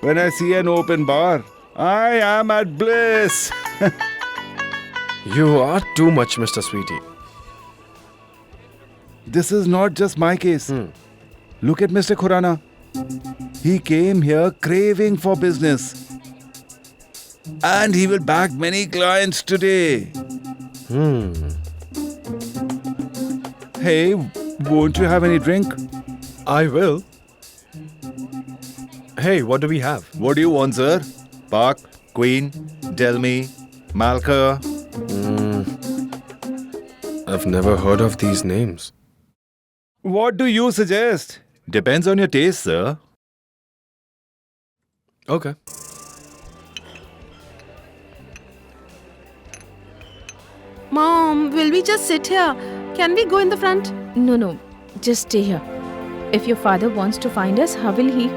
When I see an open bar, I am at bliss. You are too much, Mr. Sweetie. This is not just my case. Look at Mr. Khurana. He came here craving for business. And he will bag many clients today. Hey, won't you have any drink? I will. Hey, what do we have? What do you want, sir? Park, Queen, Delmi, Malka. I've never heard of these names. What do you suggest? Depends on your taste, sir. Okay. Mom, will we just sit here? Can we go in the front? No, just stay here. If your father wants to find us, how will he?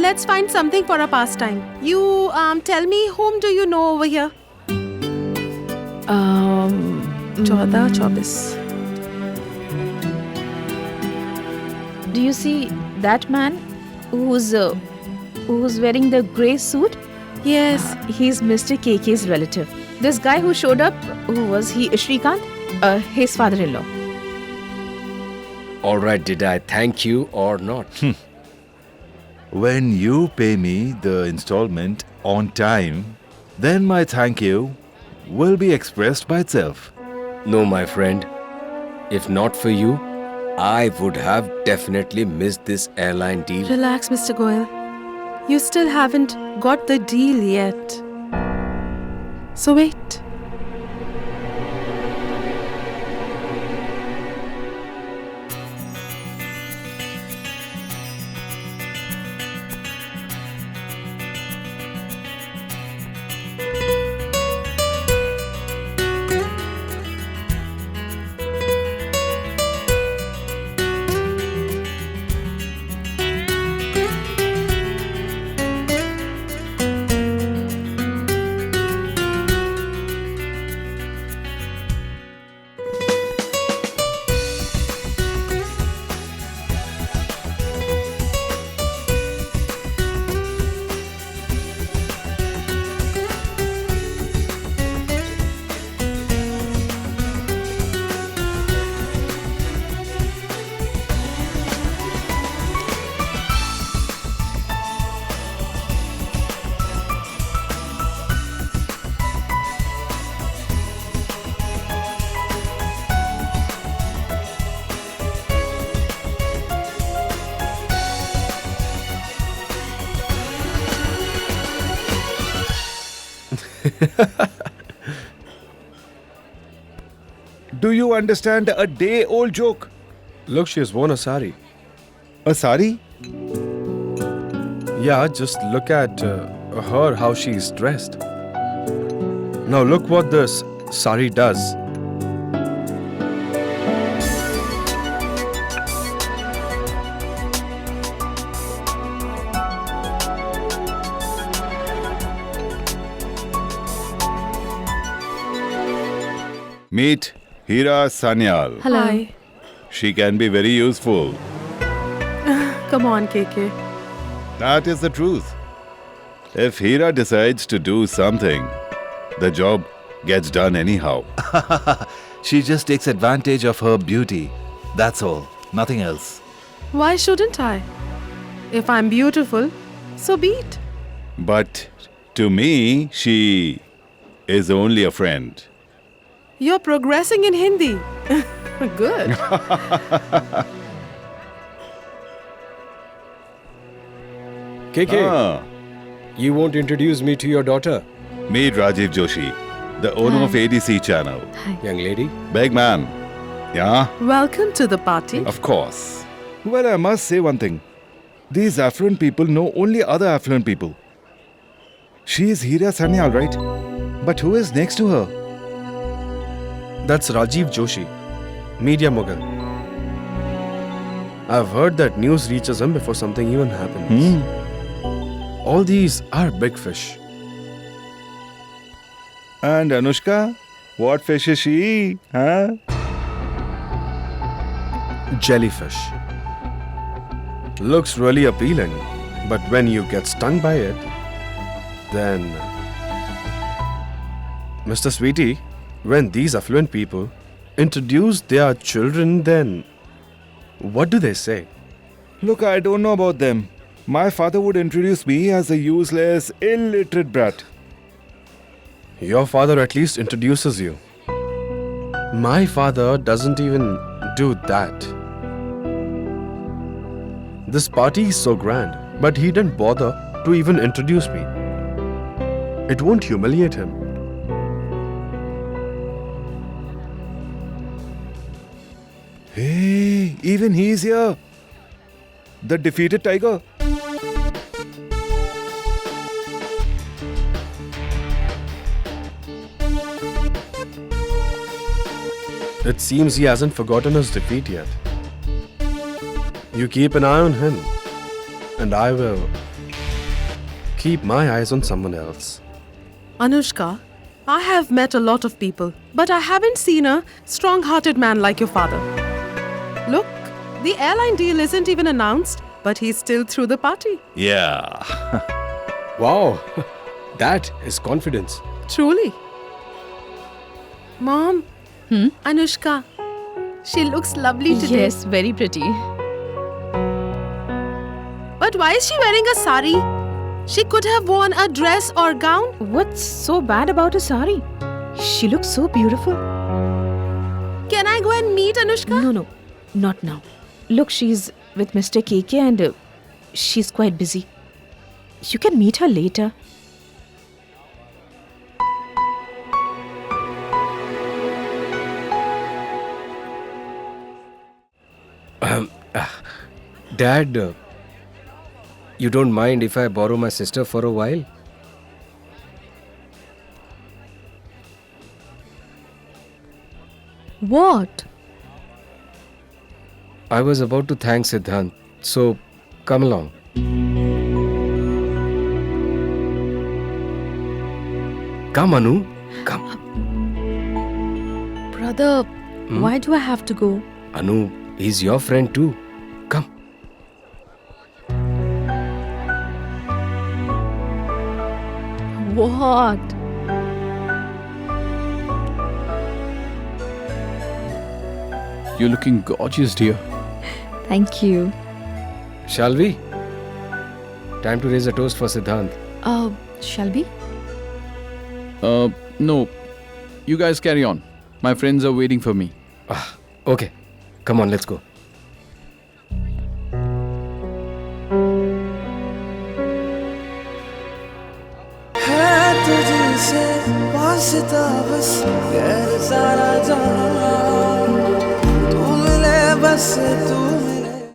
Let's find something for our pastime. You tell me, whom do you know over here? 14-24. Do you see that man who's wearing the grey suit? Yes. He's Mr. KK's relative. This guy who showed up, who was he? Shrikant? His father-in-law. All right, did I thank you or not? When you pay me the installment on time, then my thank you will be expressed by itself. No, my friend. If not for you, I would have definitely missed this airline deal. Relax, Mr. Goyal. You still haven't got the deal yet. So wait. Do you understand a day-old joke? Look, she has worn a sari. A sari? Yeah, just look at her, how she's dressed. Now look what this sari does. Meet Hira Sanyal. Hello. Hi. She can be very useful. Come on, KK. That is the truth. If Hira decides to do something, the job gets done anyhow. She just takes advantage of her beauty. That's all. Nothing else. Why shouldn't I? If I'm beautiful, so be it. But to me, she is only a friend. You're progressing in Hindi. Good. KK, Ah, you won't introduce me to your daughter, meet Rajiv Joshi, the owner of ADC channel. young lady. Big man. Yeah, Welcome to the party. of course. Well, I must say one thing. These affluent people know only other affluent people. She is Hira Sanyal, right? But who is next to her? That's Rajiv Joshi, media mogul. I've heard that news reaches him before something even happens. All these are big fish. And Anushka? What fish is she? Huh? Jellyfish. looks really appealing, but when you get stung by it, then... Mr. Sweetie, when these affluent people introduce their children, then what do they say? Look, I don't know about them. My father would introduce me as a useless, illiterate brat. Your father at least introduces you. My father doesn't even do that. This party is so grand, but he didn't bother to even introduce me. It won't humiliate him. Hey, even he's here. The defeated tiger. It seems he hasn't forgotten his defeat yet. You keep an eye on him, and I will keep my eyes on someone else. Anushka, I have met a lot of people, but I haven't seen a strong-hearted man like your father. Look, the airline deal isn't even announced, but he's still through the party. Yeah. Wow, that is confidence. Truly. Mom, Anushka, she looks lovely today. Yes, very pretty. But why is she wearing a sari? She could have worn a dress or gown. What's so bad about a sari? She looks so beautiful. Can I go and meet Anushka? No, not now. Look, she's with Mr. KK and she's quite busy. You can meet her later. Dad, you don't mind if I borrow my sister for a while? What? I was about to thank Siddhant, so come along. Come, Anu. Come. Brother, why do I have to go? Anu, he's your friend too. Come. What? You're looking gorgeous, dear. Thank you. Shall we? Time to raise a toast for Siddhant. Shall we? No. You guys carry on. My friends are waiting for me. Okay. Come on, let's go. है तुझसे वास्ता बस गैर सारा जहां तू मिले बस तू